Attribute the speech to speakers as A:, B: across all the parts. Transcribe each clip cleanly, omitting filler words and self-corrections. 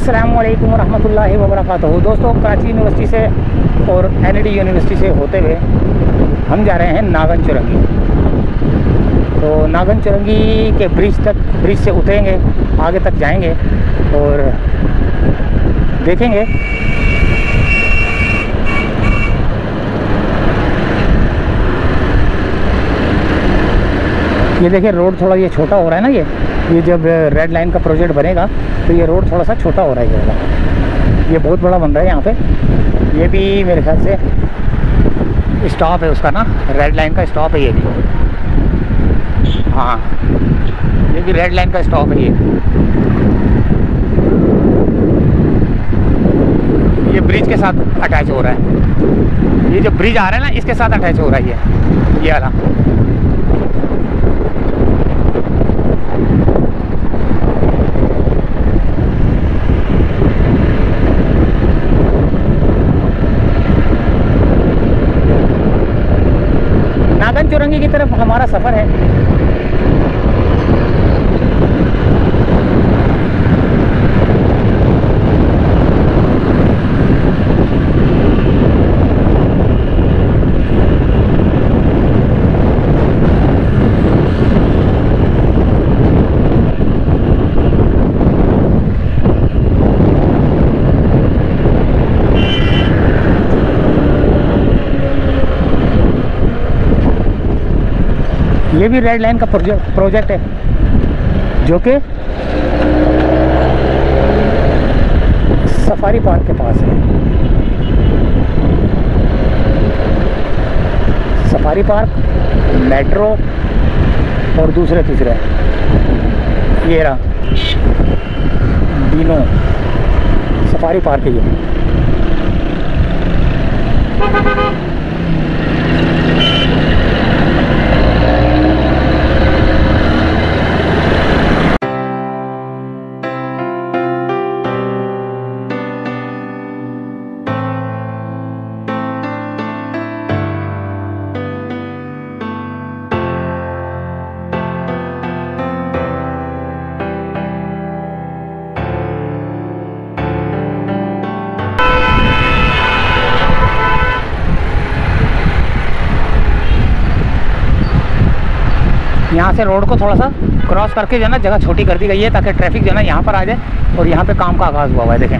A: अस्सलामुअलैकुम रहमतुल्लाहि व बरकातहू। दोस्तों, कराची यूनिवर्सिटी से और एनडी यूनिवर्सिटी से होते हुए हम जा रहे हैं नागन चुरंगी। तो नागन चुरंगी के ब्रिज से उतरेंगे, आगे तक जाएंगे और देखेंगे ये देखिए रोड थोड़ा ये छोटा हो रहा है ना। ये जब रेड लाइन का प्रोजेक्ट बनेगा तो ये रोड थोड़ा सा छोटा हो रहा है। ये बहुत बड़ा बन रहा है यहाँ पे। ये भी मेरे ख्याल से स्टॉप है उसका ना, रेड लाइन का स्टॉप है ये भी। हाँ, ये भी रेड लाइन का स्टॉप है। ये ब्रिज के साथ अटैच हो रहा है। ये जो ब्रिज आ रहा है ना, इसके साथ अटैच हो रहा है ये वाला। नागन चुरंगी की तरफ हमारा सफ़र है। ये भी रेड लाइन का प्रोजेक्ट है जो कि सफारी पार्क के पास है। सफारी पार्क, मेट्रो और दूसरे तीसरे ये रहा तीनों सफारी पार्क है ये। यहाँ से रोड को थोड़ा सा क्रॉस करके जो है ना जगह छोटी कर दी गई है ताकि ट्रैफिक जो है ना यहाँ पर आ जाए। और यहाँ पे काम का आगाज़ हुआ है, देखें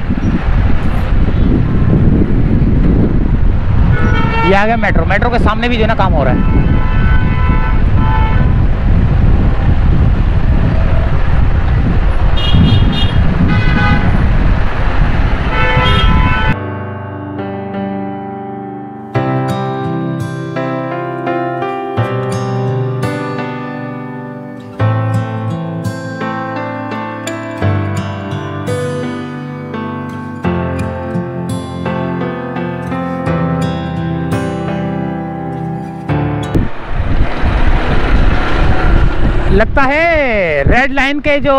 A: ये आ गया मेट्रो। मेट्रो के सामने भी जो है ना काम हो रहा है। लगता है रेड लाइन के जो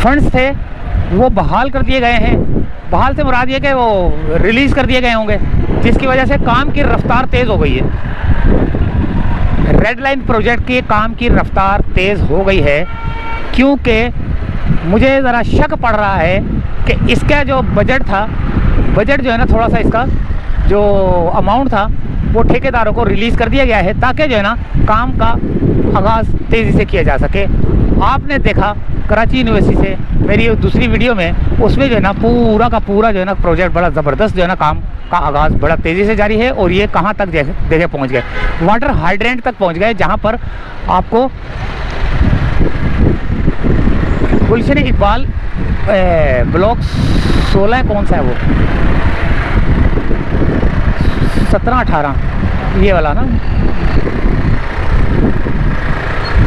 A: फंड्स थे वो बहाल कर दिए गए हैं। बहाल से मुराद ये कि वो रिलीज़ कर दिए गए होंगे, जिसकी वजह से काम की रफ्तार तेज़ हो गई है। रेड लाइन प्रोजेक्ट के काम की रफ्तार तेज़ हो गई है क्योंकि मुझे ज़रा शक पड़ रहा है कि इसका जो बजट था, बजट जो है ना थोड़ा सा इसका जो अमाउंट था वो ठेकेदारों को रिलीज़ कर दिया गया है ताकि जो है ना काम का आगाज़ तेज़ी से किया जा सके। आपने देखा कराची यूनिवर्सिटी से मेरी दूसरी वीडियो में, उसमें जो है ना पूरा का पूरा जो है ना प्रोजेक्ट बड़ा ज़बरदस्त जो है ना काम का आगाज़ बड़ा तेज़ी से जारी है। और ये कहाँ तक जगह पहुँच गए, वाटर हाइड्रेंट तक पहुँच गए, जहाँ पर आपको गुलशन इकबाल ब्लॉक 16 कौन सा है वो 17-18 ये वाला ना,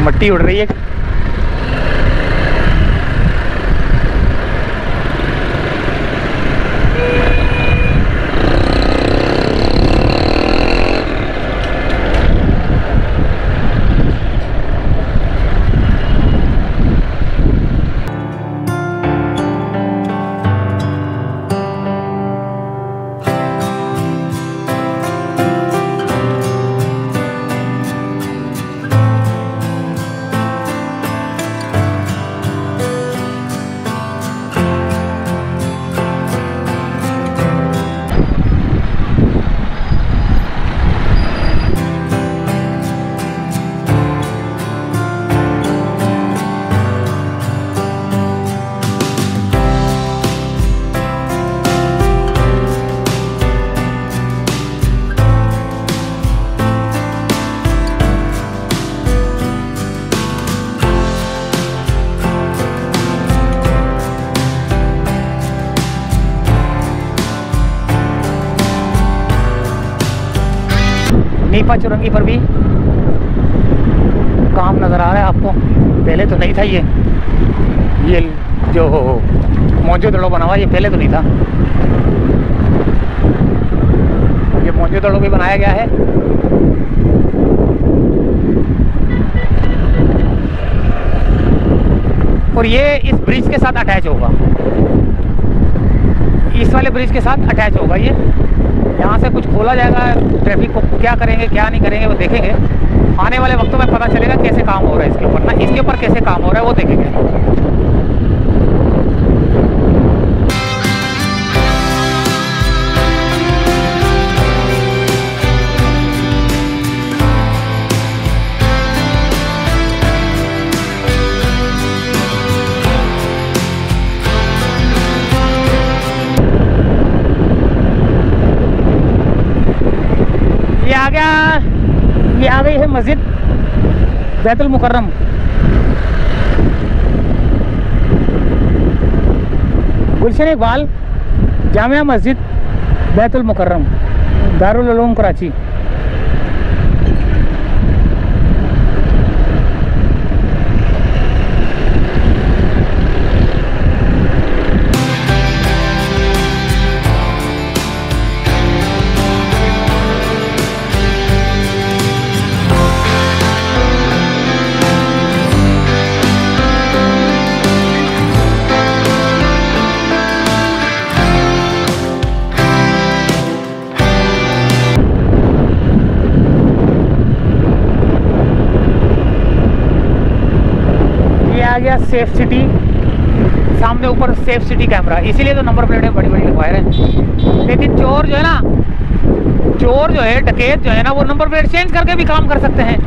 A: मट्टी उड़ रही है। नीपा चुरंगी पर भी काम नज़र आ रहा है आपको। पहले तो नहीं था ये जो मोहनजोदड़ो बना हुआ, ये पहले तो नहीं था। ये मोहनजोदड़ो भी बनाया गया है। और ये इस ब्रिज के साथ अटैच होगा, इस वाले ब्रिज के साथ अटैच होगा। ये यहाँ से कुछ खोला जाएगा, ट्रैफिक को क्या करेंगे क्या नहीं करेंगे वो देखेंगे। आने वाले वक्तों में पता चलेगा कैसे काम हो रहा है इसके ऊपर ना, इसके ऊपर कैसे काम हो रहा है वो देखेंगे। ये आ गई है मस्जिद बैतुल मुकर्रम। गुलशन इकबाल जामिया मस्जिद बैतुल मुकर्रम, दारुल उलूम कराची। गया सेफ सिटी, सामने ऊपर सेफ सिटी कैमरा, इसीलिए तो नंबर प्लेटें बड़ी बड़ी लगवाए रहे। लेकिन चोर जो है ना, चोर जो है, डकैत जो है ना, वो नंबर प्लेट चेंज करके भी काम कर सकते हैं।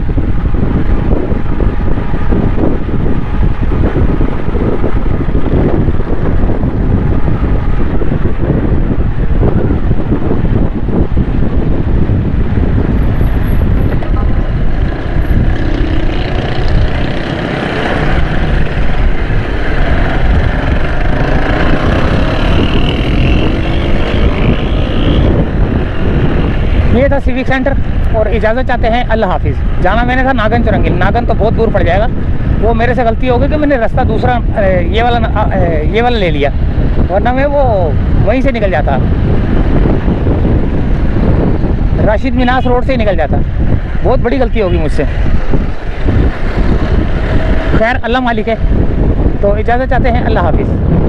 A: ये था सिविक सेंटर और इजाज़त चाहते हैं अल्लाह हाफिज़। जाना मैंने था नागन चुरंगी, नागन तो बहुत दूर पड़ जाएगा, वो मेरे से गलती हो गई कि मैंने रास्ता दूसरा ये वाला ले लिया, वरना मैं वो वहीं से निकल जाता, राशिद मिनास रोड से ही निकल जाता। बहुत बड़ी गलती होगी मुझसे। खैर अल्लाह मालिक है, तो इजाज़त चाहते हैं अल्लाह हाफिज़।